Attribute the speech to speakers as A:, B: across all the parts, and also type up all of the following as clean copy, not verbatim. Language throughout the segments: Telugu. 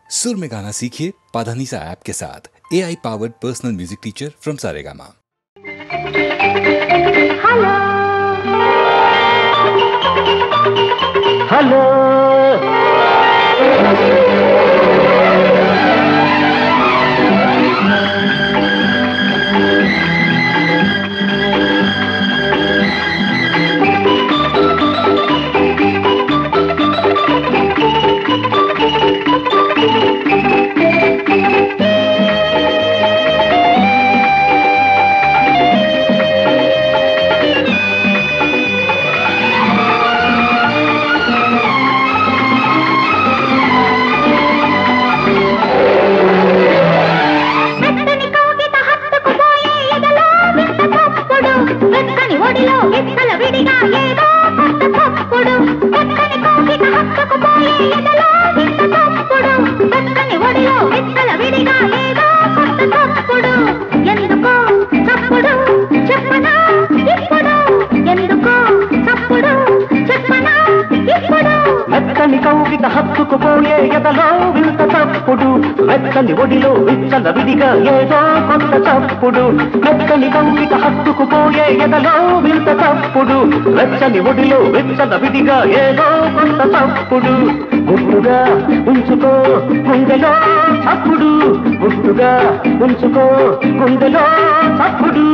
A: सुर में गाना सीखिए पाधानीसा ऐप के साथ। AI powered personal music teacher from Saregama.
B: Hello హత్తుకుపోయే ఎదలో వింత తప్పుడు వెచ్చని ఒడిలో విచ్చల విడిగా ఏదో కొత్త తప్పుడు మెత్తని కౌగిట హత్తుకుపోయే ఎదలో వింత తప్పుడు వెచ్చని ఒడిలో విచ్చల విడిగా ఏదో కొత్త తప్పుడు గుట్టుగా ఉంచుకో గుండెలో చప్పుడు గుట్టుగా ఉంచుకో గుండెలో చప్పుడు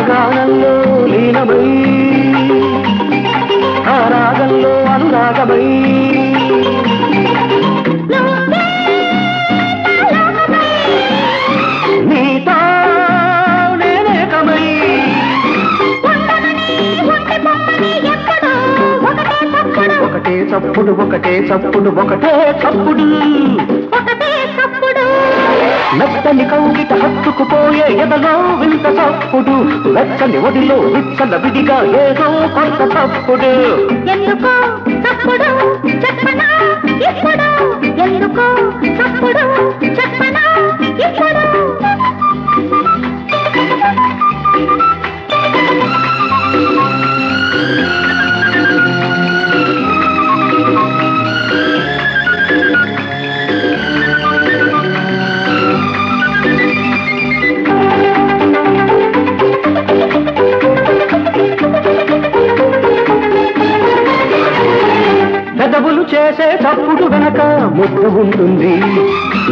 B: గానంలో లీనమై ఆ రాగంలో అనురాగమై నీతో నేనేకమై ఒకటే చప్పుడు ఒకటే చప్పుడు ఒకటే చప్పుడు ఒకటే చప్పుడు మెత్తని కౌగిట హత్తుకుపోయే ఎదలో వింత చప్పుడు వెచ్చని ఒడిలో విచ్చల విడిగా ఏదో కొత్త చప్పుడు
C: ఎందుకో చప్పుడు చెప్పనా ఇప్పుడు ఎందుకో చప్పుడు చెప్పనా ఇప్పుడు
B: పెదవులు చేసే చప్పుడు వెనక ముద్దు ఉంటుంది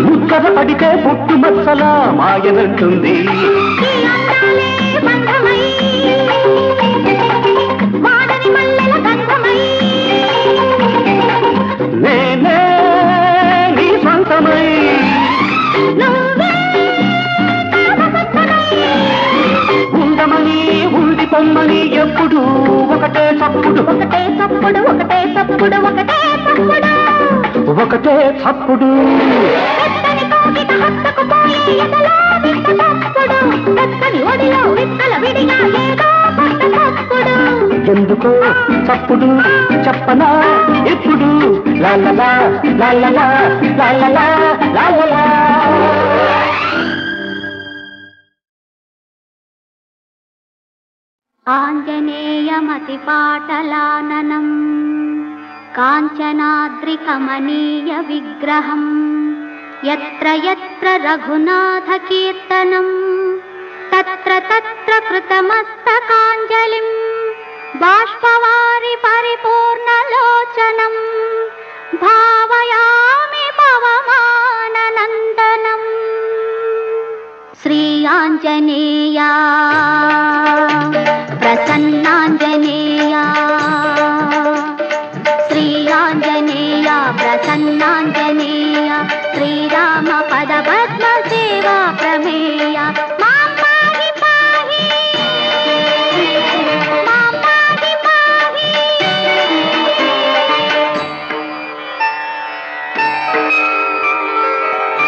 B: ముద్దర పడితే పుట్టు మచ్చల మాయనంటుంది నేనే నీ సొంతమై ఉండమని ఉండి పొమ్మని ఎప్పుడు ఒకటే చప్పుడు
C: ఒకటే చప్పుడు ఒకటే చప్పుడు ఒకటే చప్పుడు
B: ఒకటే చప్పుడు
C: మెత్తని కౌగిట హత్తుకుపోయే ఎదలో వింత చప్పుడు మెత్తని ఒడిలో విత్తల విడిగా ఏదో కొత్త చప్పుడు
B: ఎందుకో చప్పుడు చెప్పనా ఇప్పుడు లాలలా లాలలా లాలలా లాలలా
C: ఆంజనేయమతిపాటలాననం కాంచనాద్రికమనీయ విగ్రహం యత్ర యత్ర రఘునాథ కీర్తనం తత్ర తత్ర కృతమస్తకాంజలిం బాష్పవారి పరిపూర్ణలోచనం భావయామి పవమాననందనం శ్రీ ఆంజనేయ ప్రసన్నాంజనేయ శ్రీ ఆంజనేయ ప్రసన్నాంజనేయ శ్రీరామ పదపద్మ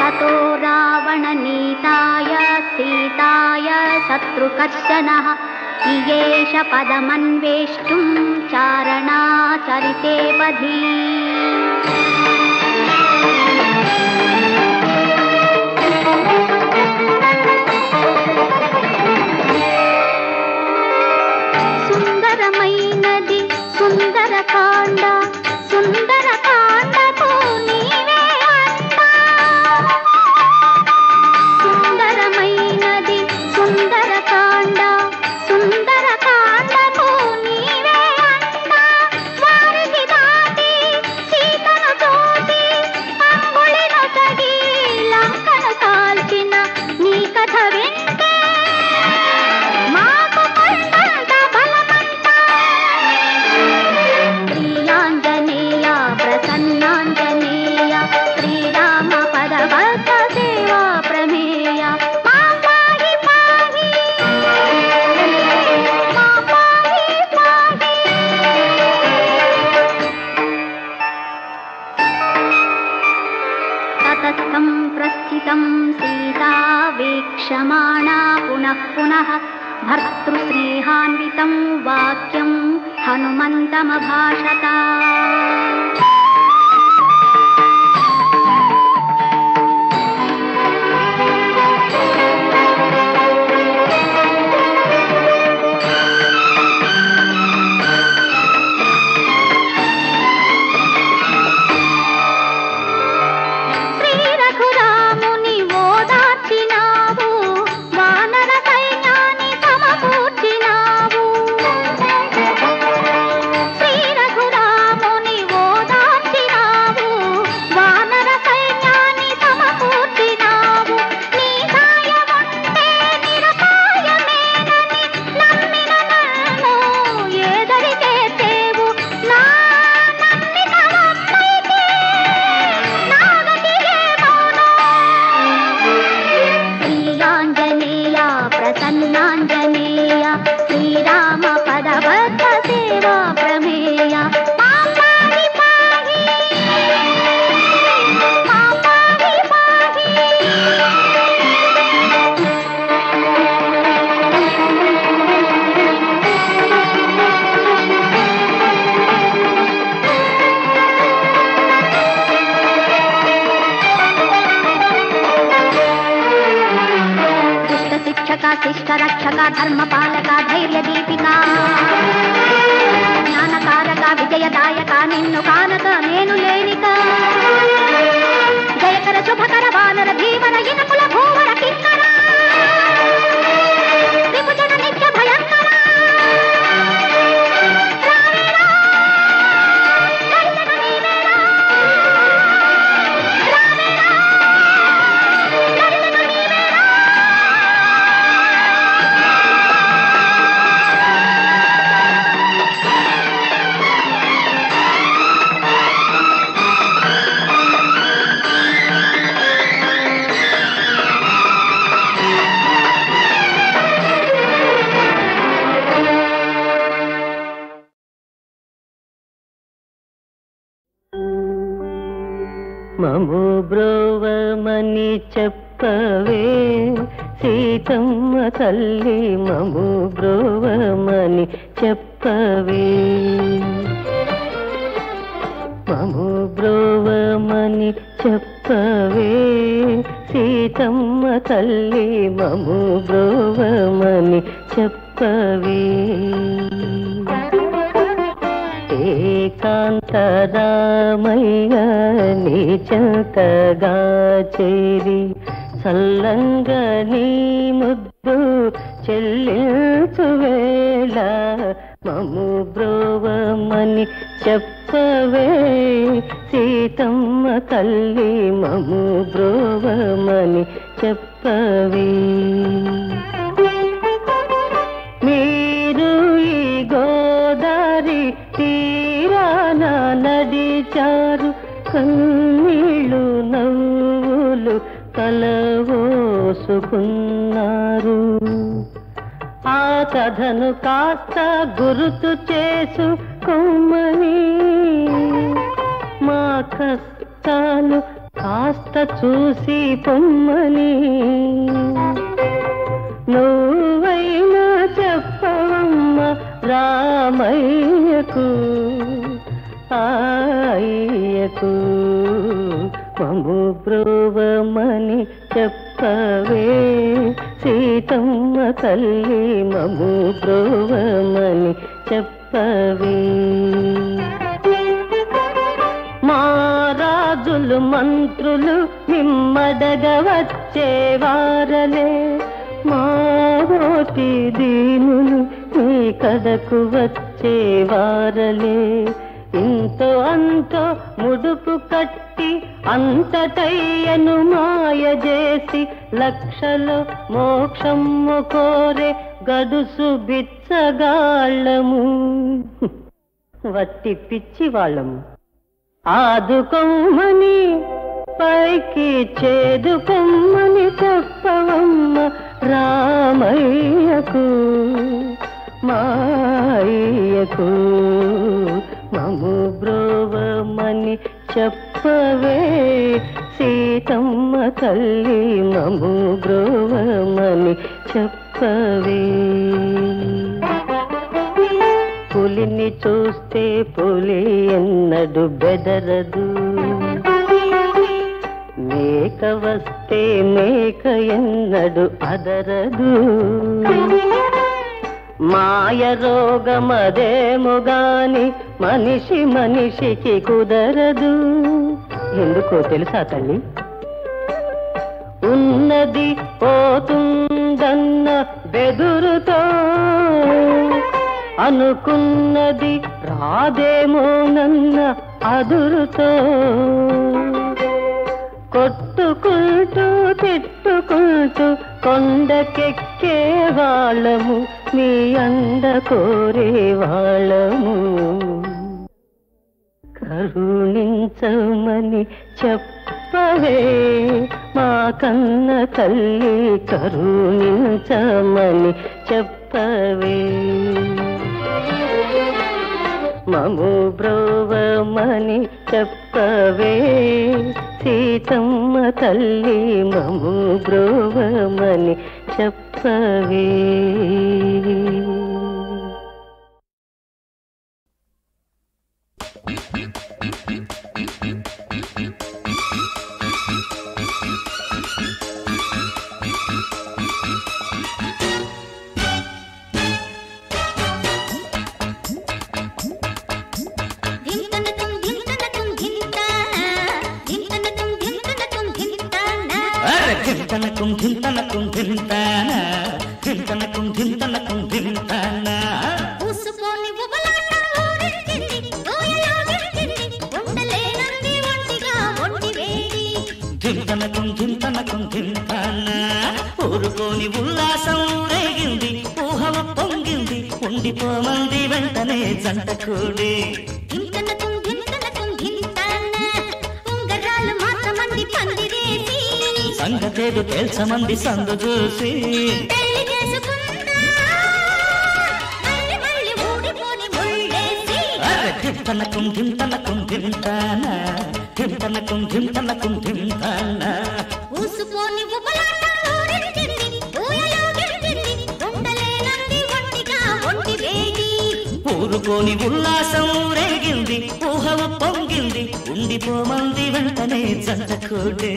C: ततो रावणनीताय सीताय शत्रुकर्षणः इयेष पदमन्वेष्टुं चारणाचरिते पथि సుందరమైనది సుందరకాండ సుందరకాండకు నీవే అంట సుందరమైనది సుందరకాండ సుందరకాండకు నీవే అంట వారికి దాటి సీతను తోటి అంగుళిను తగి లంకను కాల్చిన నీ కథ వింటే మాకు కొండంత బలమంట శ్రీయాంజనేయ ప్రసన్నాంజనేయ శ్రీరామ పదవత సేవా ప్రమేయ మా పాహి పాహి మా పాహి పాహి తతస్థం ప్రస్థితం సీతా వీక్షమాణా పునః పునః భర్తృస్నేహాన్వితం వాక్యం హనుమంతమభాషత శ్రీ రఘురాముని ఓదార్చినావు వానర సైన్యాన్ని సమకూర్చినావు శ్రీ రఘురాముని ఓదార్చినావు వానర సైన్యాన్ని సమకూర్చినావు నీ సాయముంటే నిరపాయమేనని నమ్మిన నన్ను ఏదరి చేసేవు నా నమ్మిన వమ్మైతే నాగటి ఏమోను శ్రీయాంజనేయ ప్రసన్నాంజనేయ శ్రీరామ పదవత సేవా ప్రమేయ మా పాహి పాహి మా పాహి పాహి దుష్ట శిక్షక శిష్ట రక్షక ధర్మపాలక ధైర్య దీపిక జ్ఞానకారక విజయదాయక నిన్ను కానక నేను లేనిక జయకర శుభకర వానర భీమన ఇనకుల భూవర కిన్నర త్రిభుజన నిత్య భయంకర రావేరా దర్శన నీవేరా రావేరా దర్శన నీవేరా
B: మము బ్రోవమని చెప్పవే సీతమ్మ తల్లి మము బ్రోవమని చెప్పవే మము బ్రోవమని చెప్పవే సీతమ్మ తల్లి మము బ్రోవమని చెప్పవే ఏకాంతరామయ్య నీ చెంతగా చేరి సల్లంగా నీ ముద్దు చెల్లించు వేళ మము బ్రోవమని చెప్పవే సీతమ్మ తల్లి మము బ్రోవమని చెప్పవే మీరు ఈ గోదారి తీరాన నడిచారు కన్నీళ్ళు నవ్వులు కలవోసుకున్నారు ఆ కథను కాస్త గుర్తు చేసుకొమ్మని మా కష్టాలు కాస్త చూసి పొమ్మని నువ్వైనా చెప్పవమ్మ రామయ్యకు అయ్యకు మము బ్రోవమని చెప్పవే సీతమ్మ తల్లి మము బ్రోవమని చెప్పవే మా రాజులు మంత్రులు మిమ్మడగ వచ్చేవారలే మా ఓటి దీనులు నీ కడకు వచ్చేవారలే ఇంతో అంతో ముడుపు కట్టి అంతటయ్యను మాయ చేసి లక్షలు మోక్షము కోరే గడుసు బిచ్చగాళ్ళము వట్టి పిచ్చి వాళ్ళము ఆదుకొమ్మని పైకి చేదుకొమ్మని చెప్పవమ్మ రామయ్యకు మాయ్యకు మము బ్రోవమని చెప్పవే సీతమ్మ తల్లి మము బ్రోవమని చెప్పవే పులిని చూస్తే పులి ఎన్నడు బెదరదు మేక వస్తే మేక ఎన్నడు అదరదు మాయ రోగమదేమో గాని మనిషి మనిషికి కుదరదు ఎందుకో తెలుసా తల్లి ఉన్నది పోతుందన్న బెదురుతో అనుకున్నది రాదేమోనన్న అదురుతో కొట్టుకుంటూ తిట్టుకుంటూ కొండకెక్కే వాళ్ళము మీ అండ కోరే వాళ్ళము కరుణించమని చెప్పవే మా కన్న తల్లి కరుణించమని చెప్పవే మము బ్రోవమని చెప్పవే సీతమ్మ తల్లి మము బ్రోవమని చెప్పవే
D: ఊరుకోని ఉల్లాసం రేగింది ఊహవ పొంగింది ఉండిపోమంది వెంటనే జంట కూడి సంగతేదు తేల్చమంది సందు చూసి ధింతనకం ధింతనకం ధింతానా ధింతనకం ధింతనకం ధింతానా
C: ఊసుపోని ఉబలాటం ఊరించింది ఊయలో గిరిచింది ఉండలేనంది ఒంటిగా ఒంటి వేడి
D: ఊరుకోని ఉల్లాసం రేగింది ఊహవ పొంగింది ఉండిపోమంది వెంటనే జంట కూడే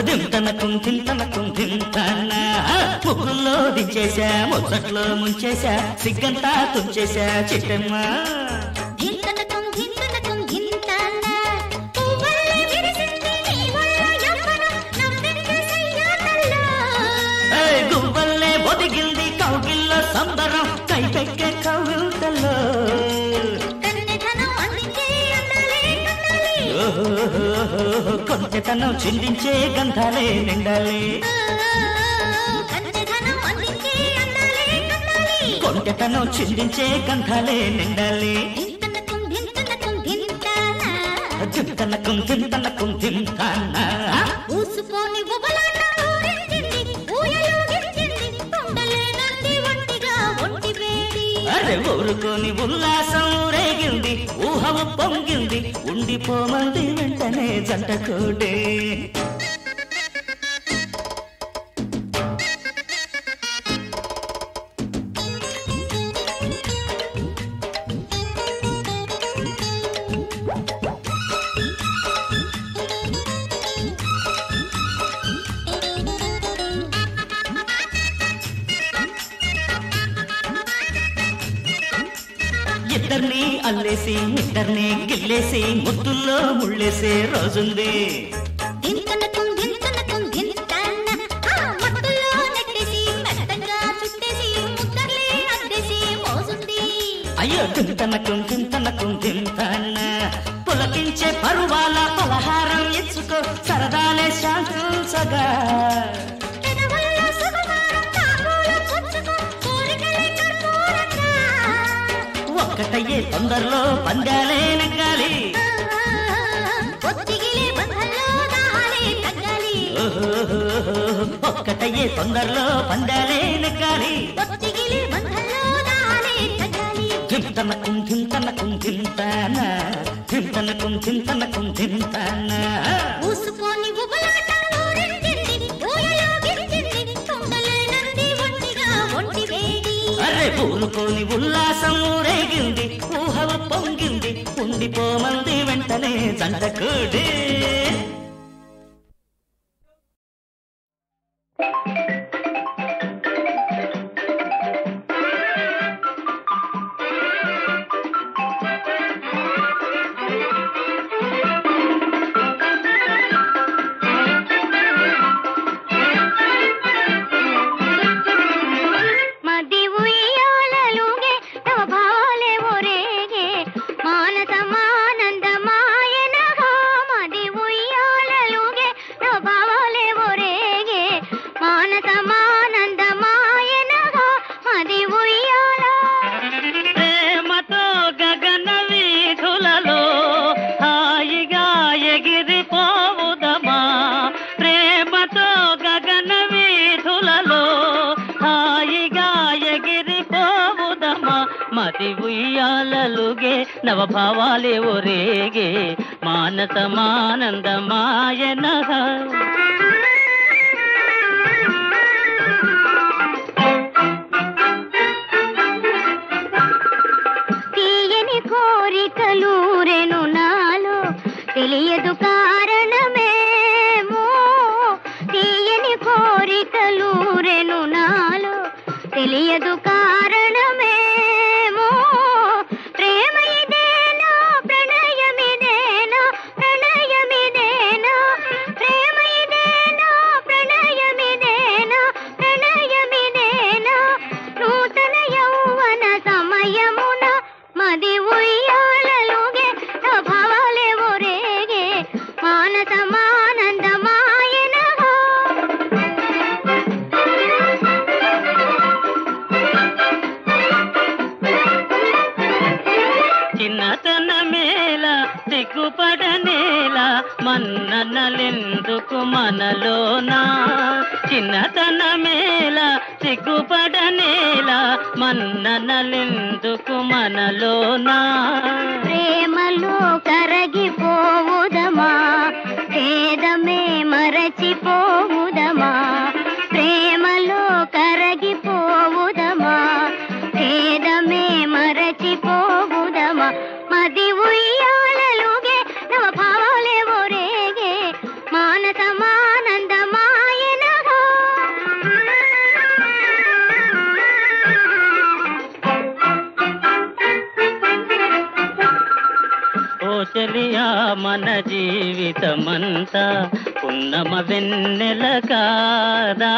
D: దింతనకం దింతనకం దింతనా ముగ్గుల్లో దించేశా ముచ్చట్లో ముంచేశా సిగ్గంతా తుంచేశా చిట్టమ్మా
C: ధింతనకం ధింతనకం ధింతనా పువ్వల్లే విరిసింది నీ వల్ల యవ్వనం నవ్వింది సయ్యాటల్లో
D: గువ్వల్లే ఒదిగింది కౌగిల్లో సంబరం కొంచెతనం చిందించే గంధాలే నిండాలి కొంచెతనం చిందించే గంధాలే నిండాలి దింతనకం దింతనకం దింతానా
C: ఊసుకొని ఉబలాట ఊరించింది ఊయలుగించింది తొండలేనంది ఒంటిగా ఒంటి వేడి
D: అరే ఊరుకొని ఉల్లాసం రేగింది ఊహము పొంగింది ఉండిపోమంది వెంటనే జంట కోటే ఇద్దరిని అల్లేసి ఇద్దరిని గిల్లేసి ముద్దుల్లో ముళ్ళేసే రోజుంది
C: దింతనకం దింతనకం దింతాన ఆ మత్తులో నెట్టేసి మెత్తగా చుట్టేసి ముద్దర్లే అద్దేసి మోసుంది
D: అయ్యో దింతనకం దింతనకం దింతాన పులకించే పరువాల పలహారం ఇచ్చుకో సరదాలే శాంతించగా
C: పెదవుల్లో సుకుమారం తాంబూలం పుచ్చుకో కోరికలే కర్పూరంగా
D: ఒక్కటయ్యే తొందరలో పందాలే నెగ్గాలి
C: ఒత్తిగిలే బంధంలో దాహాలే తగ్గాలి
D: ఒక్కటయ్యే తొందరలో పందాలే నెగ్గాలి
C: ఒత్తిగిలే బంధంలో దాహాలే తగ్గాలి
D: ధింతనకం ధింతనకం ధింతానా ధింతనకం ధింతనకం ధింతానా
C: ఊసుకొని ఉబలాట ఊరించింది ఊయలుగించింది తొండలేనంది ఒంటిగా ఒంటి వేడి
D: అరే పూలుకోని ఉల్లాసం రేగింది ఊహలు పొంగింది ఉండిపోమంది వెంటనే జంట కూడి
C: మది ఉయ్యాలలుగే తవ భావాలే ఒరేగే మానసమానందమాయనగా మది ఉయ్యాలలుగే తవ భావాలే ఒరేగే మానసమానందమాయనగా మది ఉయ్యాల
D: ప్రేమతో గగన వీధులలో హాయిగా ఎగిరిపోవుదమా ప్రేమతో గగన వీధులలో హాయిగా ఎగిరిపోవుదమా మది ఉయ్యాలలుగే నవభావాలే ఒరేగే మానసమానందమాయనగా
C: తీయని కోరికలూరెను నాలో తెలియదు కారణమేమో తీయని కోరికలూరెను నాలో తెలియదు కారణమేమో ప్రేమ ఇదేనా ప్రణయమిదేనా ప్రణయమిదేనా ప్రేమ ఇదేనా ప్రణయమిదేనా ప్రణయమిదేనా నూతన యౌవన సమయమున మది ఉయ్యాలలుగే నా భావాలే ఒరేగే మానసమానందమాయనగా
D: చిన్నతన మేళ సిగ్గుపడనేల మన్ననలెందుకు మనలోనా చిన్నతన మేళ సిగ్గుపడనేల మన్ననలెందుకు మనలోనా
C: ప్రేమలో కరగిపోవుదమా భేదమే మరచిపోవుదమా ప్రేమలో కరగిపోవుదమా భేదమే మరచిపోవుదమా మది ఉయ్యాలలుగే నవ భావాలే ఒరేగే మానసమానందమాయనగా
D: ఓ చెలియా మన జీవితమంతా పున్నమ వెన్నెల కాదా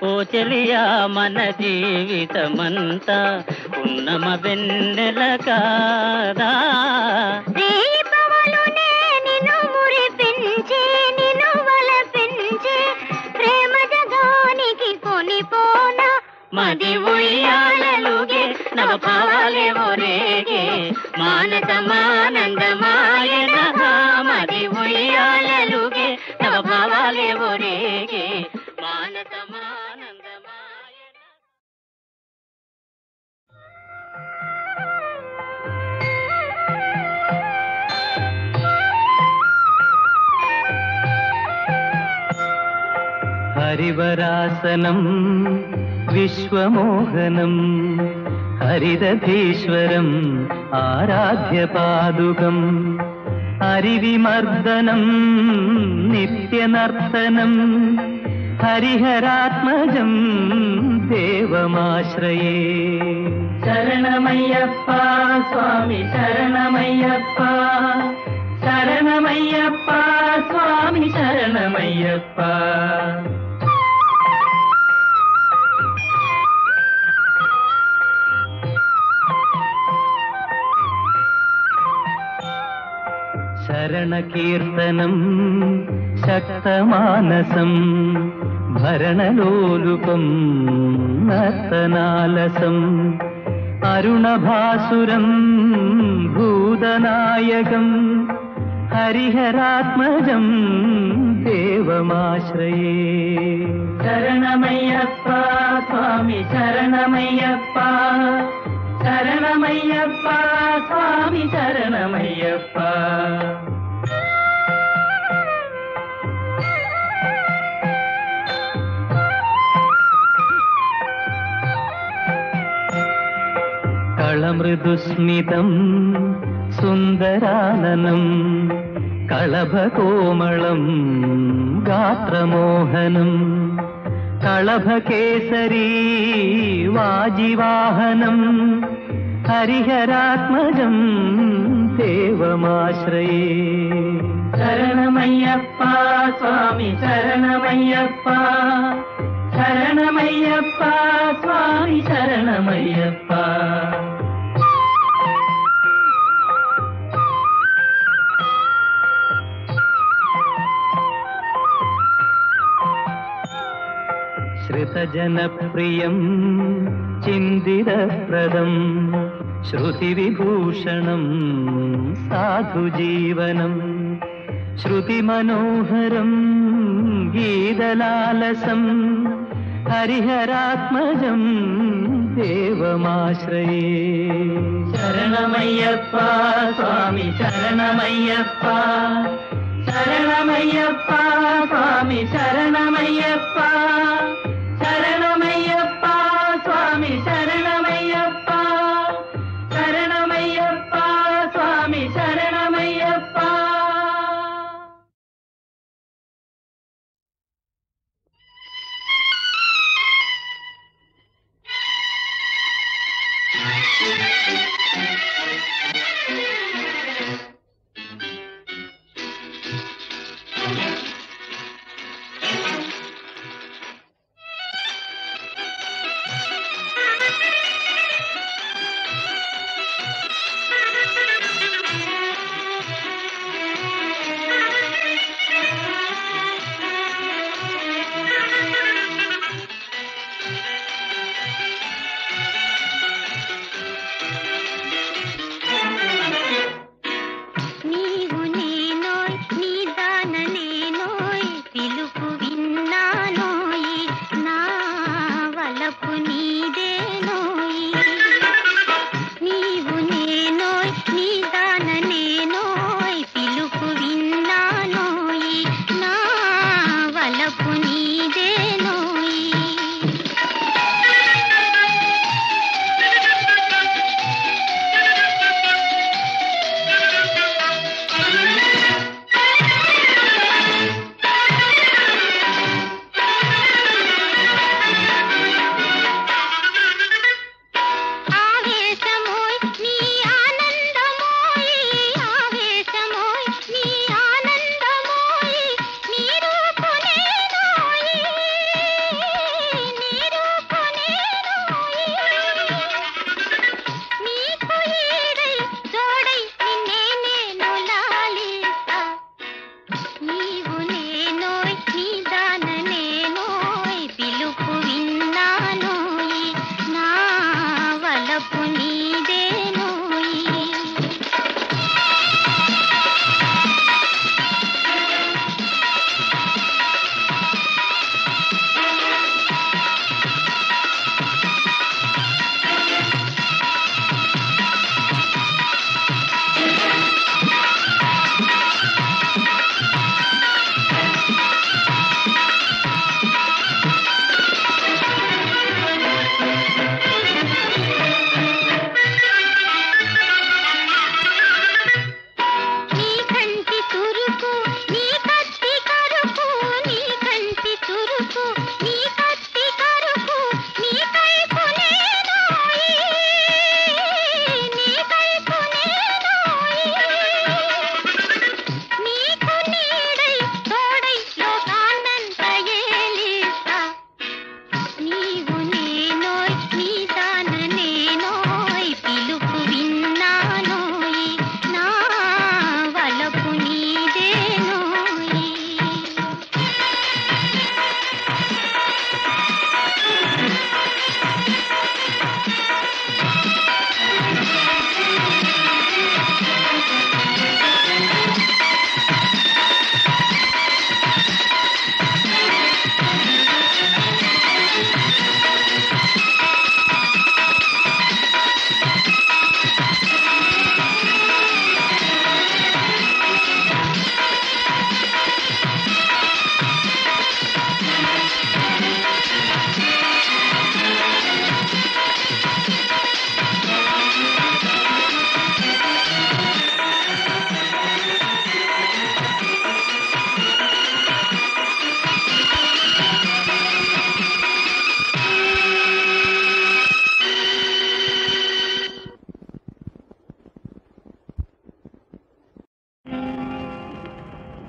D: ఓ చెలియా మన జీవితమంతా పున్నమ వెన్నెల కాదా
C: రేపవలు నేని
D: మది ఉయ్యాలలుగే నవ భావాలేవో రేగే మానసమానందమాయన మది ఉయ్యాలలుగే నవ భావాలేవో రేగే మానసమానందమాయన.
E: హరివరాసనం విశ్వమోహనం హరిదధీశ్వరం ఆరాధ్యపాదుకం హరివిమర్దనం నిత్యనర్తనం హరిహరాత్మజం దేవమాశ్రయే. శరణమయ్యప్ప స్వామి శరణమయ్యప్ప శరణమయ్యప్ప స్వామి శరణమయ్యప్ప. శరణకీర్తనం శక్తమానసం భరణలోలుపం నర్తనాలసం అరుణభాసురం భూతనాయకం హరిహరాత్మజం దేవమాశ్రయే. శరణమయ్యప్ప స్వామి శరణమయ్యప్ప శరణమయ్యప్ప స్వామి శరణమయ్యప్ప. కళమృదుస్మితం సుందరాననం కళభకోమళం గాత్రమోహనం కళభకేసరీ వాజివాహనం హరిహరాత్మజం దేవమాశ్రయే. శరణమయ్యప్ప స్వామి శరణమయ్యప్ప శరణమయ్యప్ప స్వామి శరణమయ్యప్ప. శ్రుతజనప్రియం చిందిరప్రదం శృతివిభూషణం సాధుజీవనం శృతిమనోహరం గీతలాలసం హరిహరాత్మజం దేవమాశ్రయే. శరణమయ్యప్ప స్వామి శరణమయ్యప్ప శరణమయ్యప్ప స్వామి శరణమయ్యప్ప శరణమయ్యప్ప స్వామి శరణమయ్యప్ప శరణమయ్యప్ప స్వామి శరణమయ్యప్ప.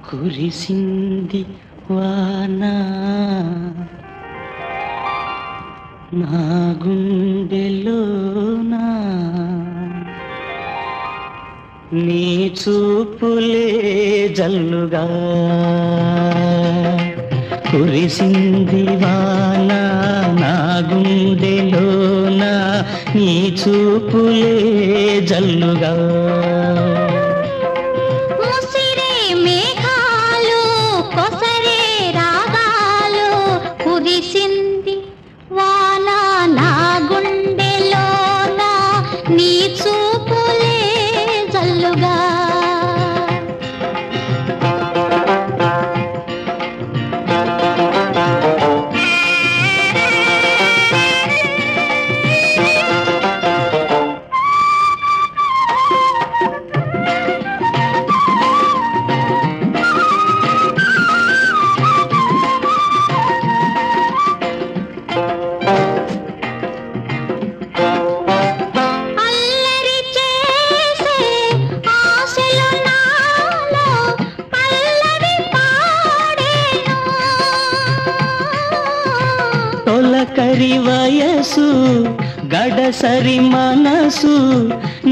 E: కురిసింది వానా నా గుండెలోనా నీ చూపులే జల్లుగా కురిసింది వానా నా గుండెలోనా నీ చూపులే జల్లుగా
C: ముసిరే మేఘాలు కొసరే రాగాలు కురిసింది వాన నా గుండెలోన నీ చూపులే జల్లుగా
E: తొలకరి వయసు గడసరి మనసు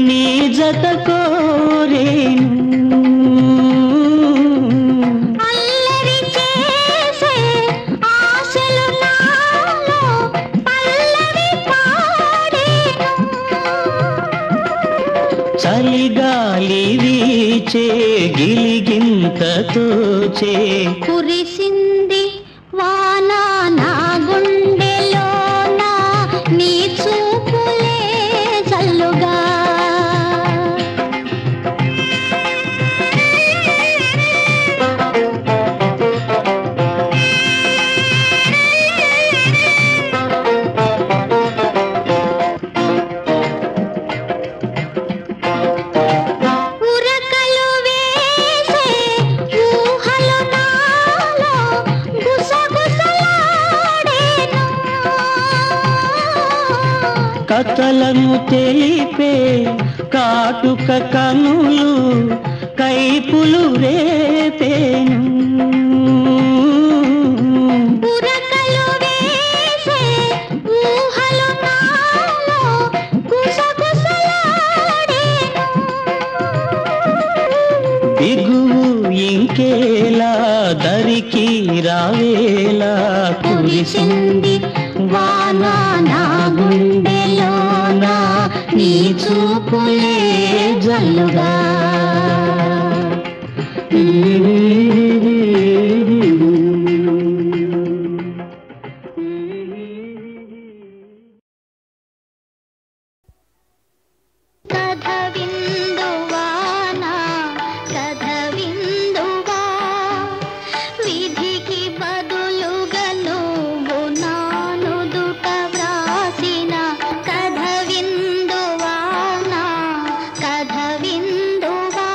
E: నీ జత కోరేను
C: అల్లరి చేసే ఆశలు నాలో పల్లవి పాడేను
E: చలిగాలి వీచే గిలిగింతతో చే
C: కురిసింది వాన నా గుండెలోన నీ చూపులే జల్లుగా ఉరకలు వేసే ఊహలు నాలో గుసగుసలాడేను
E: కథలను తెలిపే కాటుక కనులు కైపులు రేపేను
C: ఉరకలు వేసే ఊహలు నాలో గుసగుసలాడేను
E: బిగువు ఇంకేలా దరికి రావేలా
C: కురిసింది వాన నా గుండెలోన నీ చూపులే జల్లుగా కథ విందువానా కథ విందువా విధికి బదులుగా నువ్వు నాను దుట వ్రాసిన కథ విందువానా కథ విందువా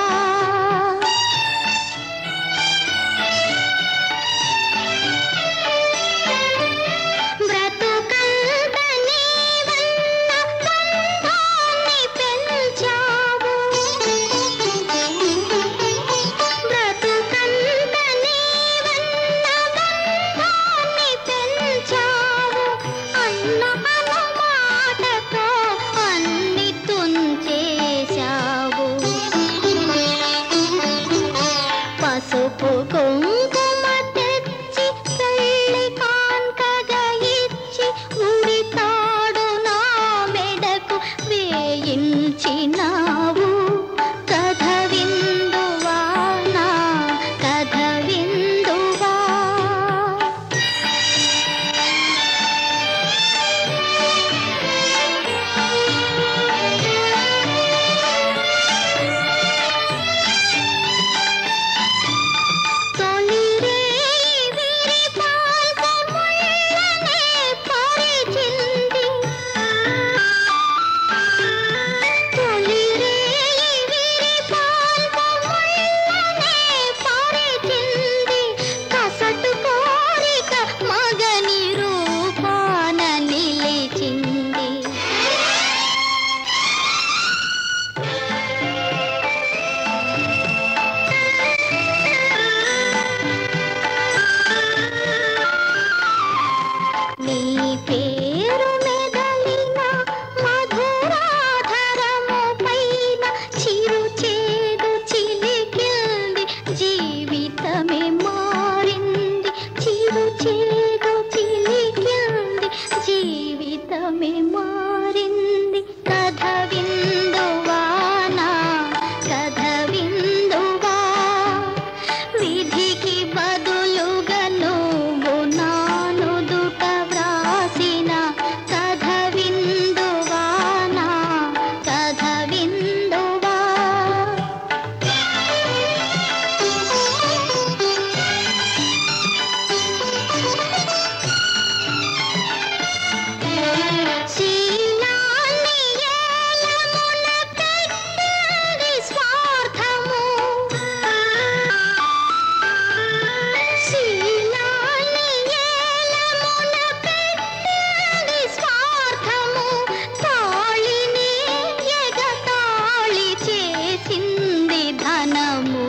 C: చేసింది ధనము.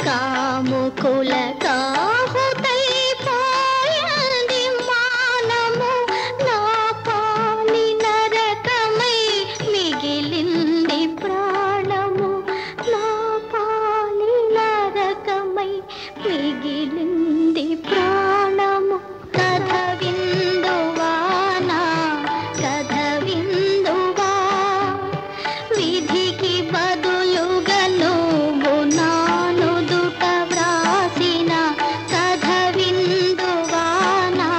C: కాముకుల కాహుతైపోయింది మానము. నా పాలి నరకమై మిగిలింది ప్రాణము. నా పాలి నరకమై మిగిలింది ప్రాణము. కథ విందువానా కథ విందువా, విధికి బదులుగా నువ్వు నాను దుట వ్రాసిన కథ విందువానా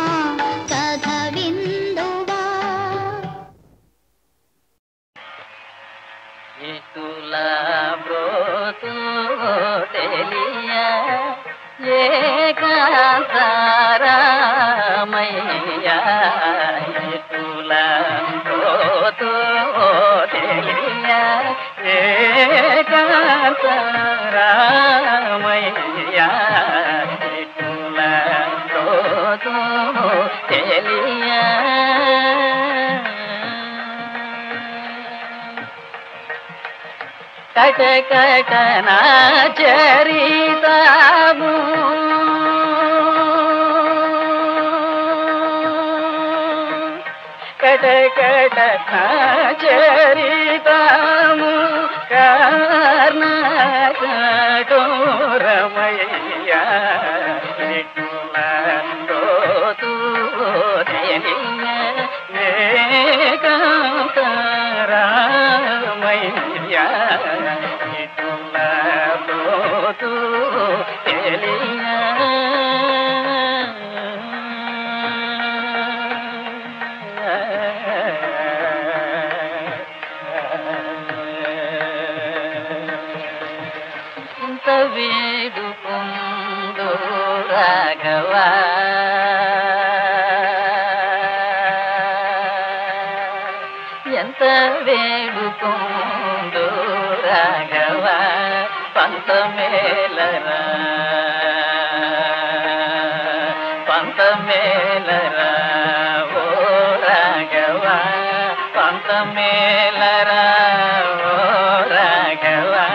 C: కథ విందువా.
D: ఇటులా బ్రోతు తెలియ ఏకాంతారామయ్య. ఇటులా బ్రోతు తెలియ ఏకాంతారామయ్య. ఇటులా బ్రోతు తెలియ కట కట నా చరితము కట కట నా చరితము కర్ణ కఠోరమయ్య. నిటులతోతు తెలియ ఏకాంతరామయ్య. నిటులతోతు తెలియ ఇంత వేడుకుందో రాఘవా, ఎంత వేడుకుందో రాఘవా, పంతమేలరా పంతమేలరా ఓ రాఘవా, పంతమేలరా ఓ రాఘవా,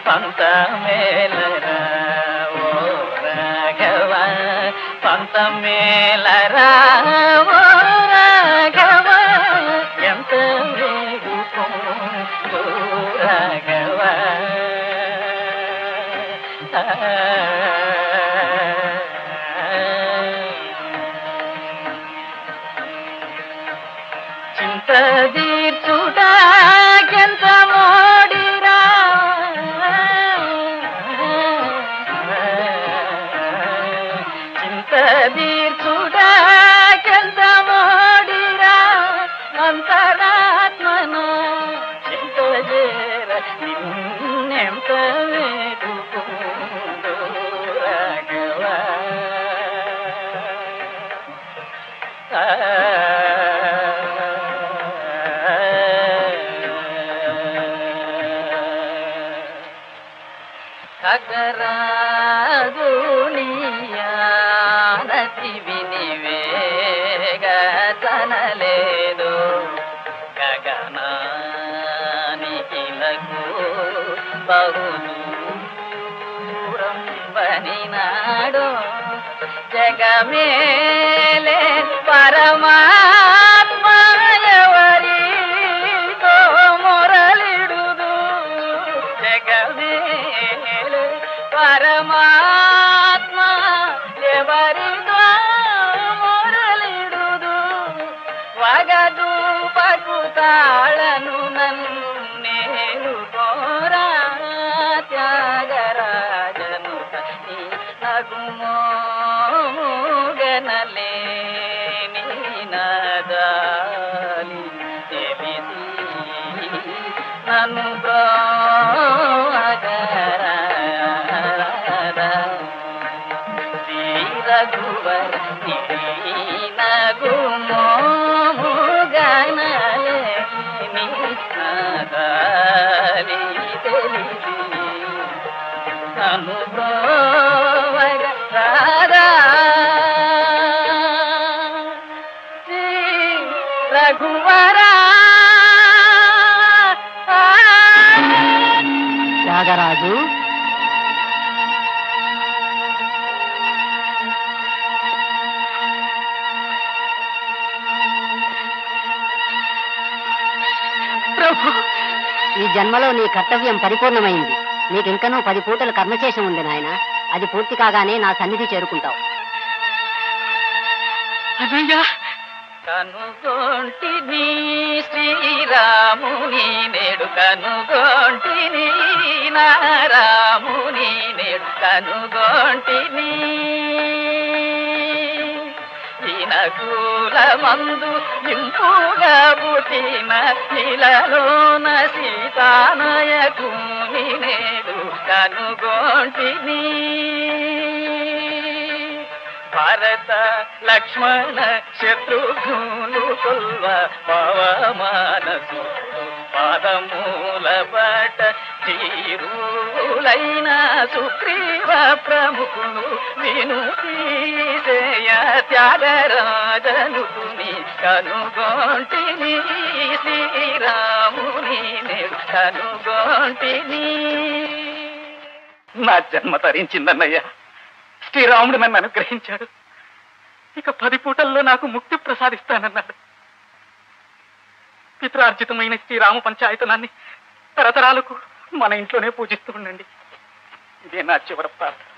D: పంతమేలరా ఓ రాఘవా, పంతమేలరా ఓ రాఘవా, ఎంత వేడుకుందో రాఘవా. చింత తీర్చుటాకెంత మోడిరా, చింత తీర్చుటాకెంత మోడిరా, అంతరాత్మన చింత చేర నిన్నెంత వేడుకుందో రాఘవా. ఖగరాదునియానతి వినివేగతనలేదు గగనానికిలకు బహుదూరం బనినాడు జగమేలే పరమాత్మ ఎవరితో మొరలిడుదు, జగమేలే పరమాత్మ ఎవరితో మొరలిడుదు, వగదు పకుతాళను నన్నేలు కోరా త్యాగరాజను నీ నగుమోగనలేని నదాలి తెలిసి నన్ను బ్రోగరా రఘువర నగుమోగనలేని నదాలి తెలిసి రాధా రఘువరా
F: త్యాగరాజు
G: ప్రభు, ఈ జన్మలో నీ కర్తవ్యం పరిపూర్ణమైంది. నీకింకనూ 10 పూటల కర్మశేషం ఉంది నాయన. అది పూర్తి కాగానే నా సన్నిధి చేరుకుంటావు.
F: అన్నయ్య
D: కనుగొంటిని శ్రీరాముని నేడు కనుగొంటిని నారాముని నేడు కనుగొంటిని ఈనకూల మందు ఇంపుగా పుట్టిన నీలలోన సీతానయకుని నేడు కనుగొంటిని భారత లక్ష్మణ శత్రుఘ్నులు కొల్వ పవమానసు పాదమూల పట తీరులైన సుగ్రీవ ప్రముఖులు విను తీసేయ త్యాగరాజనుకుని కనుగొంటిని శ్రీరాముని నేడు కనుగొంటిని. నా జన్మ తరించిందన్నయ్య. శ్రీరాముడు నన్ను అనుగ్రహించాడు. ఇక 10 పూటల్లో నాకు ముక్తి ప్రసాదిస్తానన్నాడు. పిత్రార్జితమైన శ్రీరామ పంచాయతనాన్ని తరతరాలకు మన ఇంట్లోనే పూజిస్తూ ఉండండి. ఇదే నా చివరి ప్రార్థన.